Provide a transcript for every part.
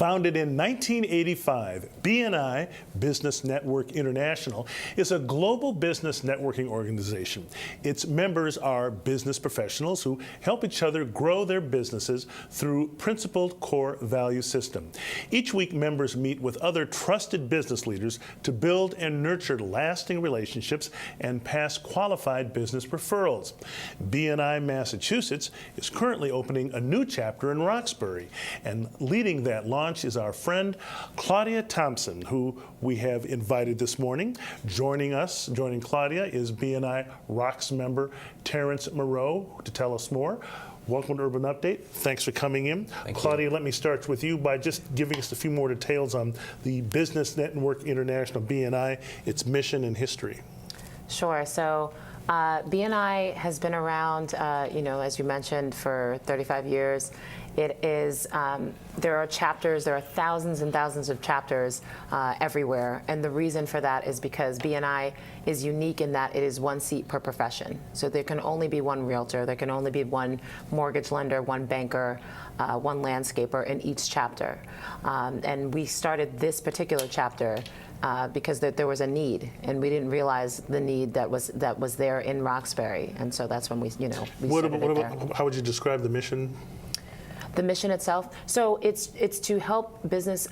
Founded in 1985, BNI, Business Network International, is a global business networking organization. Its members are business professionals who help each other grow their businesses through principled core value system. Each week, members meet with other trusted business leaders to build and nurture lasting relationships and pass qualified business referrals. BNI Massachusetts is currently opening a new chapter in Roxbury, and leading that launch is our friend Claudia Thompson, who we have invited this morning. Joining Claudia is BNI Rocks member Terrance Moreau to tell us more. Welcome to Urban Update. Thanks for coming in. Claudia, let me start with you by just giving us a few more details on the Business Network International, BNI, its mission and history. Sure. So BNI has been around, as you mentioned, for 35 years. It is, there are chapters, there are thousands and thousands of chapters everywhere. And the reason for that is because BNI is unique in that it is one seat per profession. So there can only be one realtor, there can only be one mortgage lender, one banker, one landscaper in each chapter. And we started this particular chapter because there was a need, and we didn't realize the need that was there in Roxbury, and so that's when we started it there. How would you describe the mission? The mission itself. So it's to help business,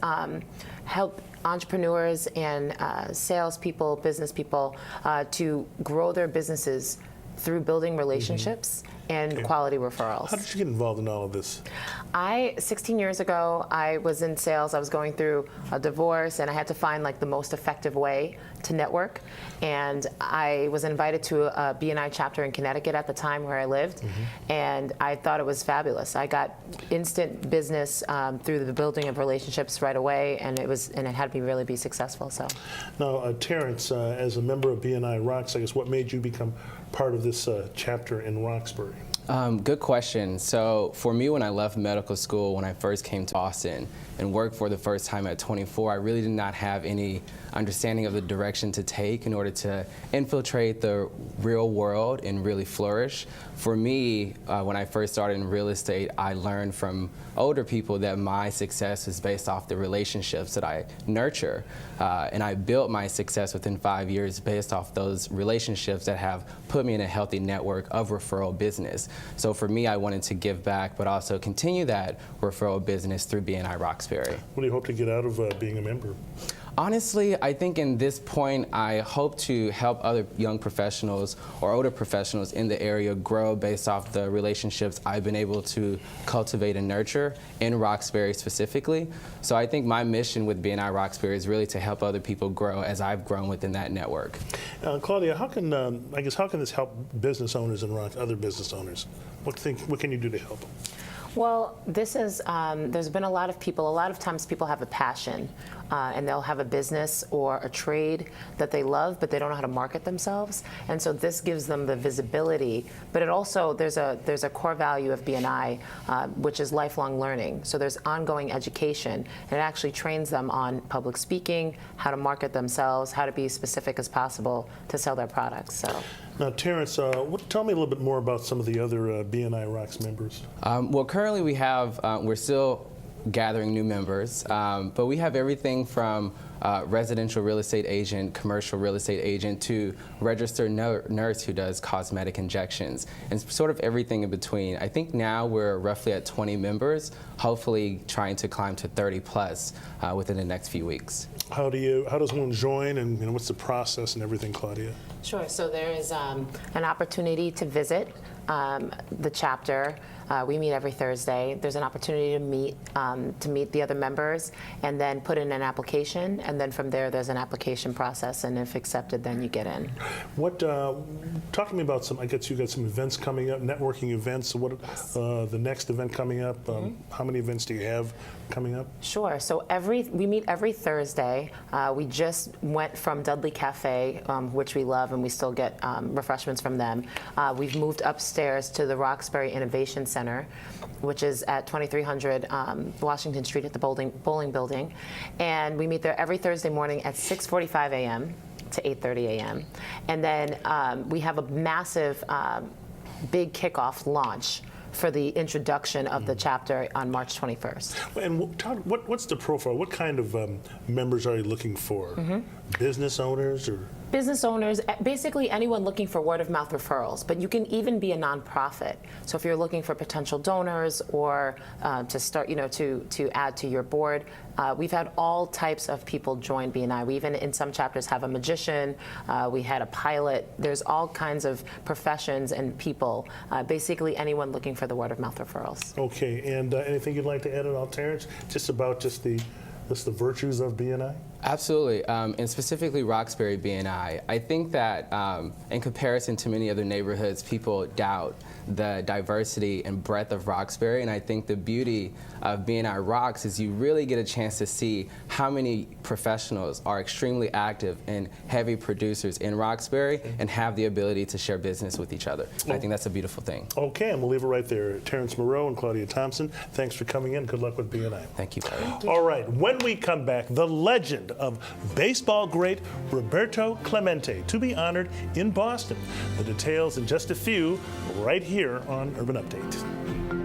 help entrepreneurs and salespeople, business people to grow their businesses through building relationships and quality referrals. How did you get involved in all of this? 16 years ago, I was in sales. I was going through a divorce, and I had to find the most effective way to network. And I was invited to a BNI chapter in Connecticut at the time where I lived, and I thought it was fabulous. I got instant business through the building of relationships right away, and it had me really be successful. So now, Terrance, as a member of BNI Rocks, I guess what made you become part of this chapter in Roxbury? Good question. So for me, when I left medical school, when I first came to Boston and worked for the first time at 24, I really did not have any understanding of the direction to take in order to infiltrate the real world and really flourish. For me, when I first started in real estate, I learned from older people that my success is based off the relationships that I nurture. And I built my success within 5 years based off those relationships that have put me in a healthy network of referral business. So for me, I wanted to give back, but also continue that referral business through BNI Roxbury. What do you hope to get out of being a member? Honestly, I think in this point, I hope to help other young professionals or older professionals in the area grow based off the relationships I've been able to cultivate and nurture in Roxbury specifically. So I think my mission with BNI Roxbury is really to help other people grow as I've grown within that network. Claudia, how can this help business owners and other business owners? What can you do to help them? Well, this is, there's been a lot of times people have a passion and they'll have a business or a trade that they love, but they don't know how to market themselves. And so this gives them the visibility, but it also, there's a core value of BNI, which is lifelong learning. So there's ongoing education, and it actually trains them on public speaking, how to market themselves, how to be as specific as possible to sell their products. So. Now, Terrance, tell me a little bit more about some of the other BNI Rocks members. Well, currently we have, we're still gathering new members, but we have everything from residential real estate agent, commercial real estate agent, to registered nurse who does cosmetic injections, and sort of everything in between. I think now we're roughly at 20 members, hopefully trying to climb to 30 plus within the next few weeks. How does one join, and what's the process and everything, Claudia? Sure. So there is an opportunity to visit the chapter. We meet every Thursday. There's an opportunity to meet the other members, and then put in an application, and then from there there's an application process, and if accepted, then you get in. Talk to me about I guess you got some events coming up, networking events. What the next event coming up? How many events do you have coming up? Sure. So we meet every Thursday. We just went from Dudley Cafe, which we love, and we still get refreshments from them. We've moved upstairs to the Roxbury Innovation Center, which is at 2300 Washington Street at the bowling building. And we meet there every Thursday morning at 6:45 a.m. to 8:30 a.m. And then we have a massive big kickoff launch for the introduction of the chapter on March 21st. And Todd, what's the profile? What kind of members are you looking for? Business owners or? Business owners, basically anyone looking for word of mouth referrals, but you can even be a nonprofit. So if you're looking for potential donors or to start, to add to your board, we've had all types of people join BNI. We even in some chapters have a magician, we had a pilot. There's all kinds of professions and people, basically anyone looking for the word of mouth referrals. Okay, and anything you'd like to add at all, Terrance? Just about the virtues of BNI? Absolutely, and specifically Roxbury BNI. I think that in comparison to many other neighborhoods, people doubt the diversity and breadth of Roxbury, and I think the beauty of BNI Rocks is you really get a chance to see how many professionals are extremely active and heavy producers in Roxbury and have the ability to share business with each other. And I think that's a beautiful thing. Okay, and we'll leave it right there. Terrance Moreau and Claudia Thompson, thanks for coming in. Good luck with BNI. Thank you, Byron. All right, when we come back, the legend of baseball great Roberto Clemente to be honored in Boston. The details in just a few right here on Urban Update.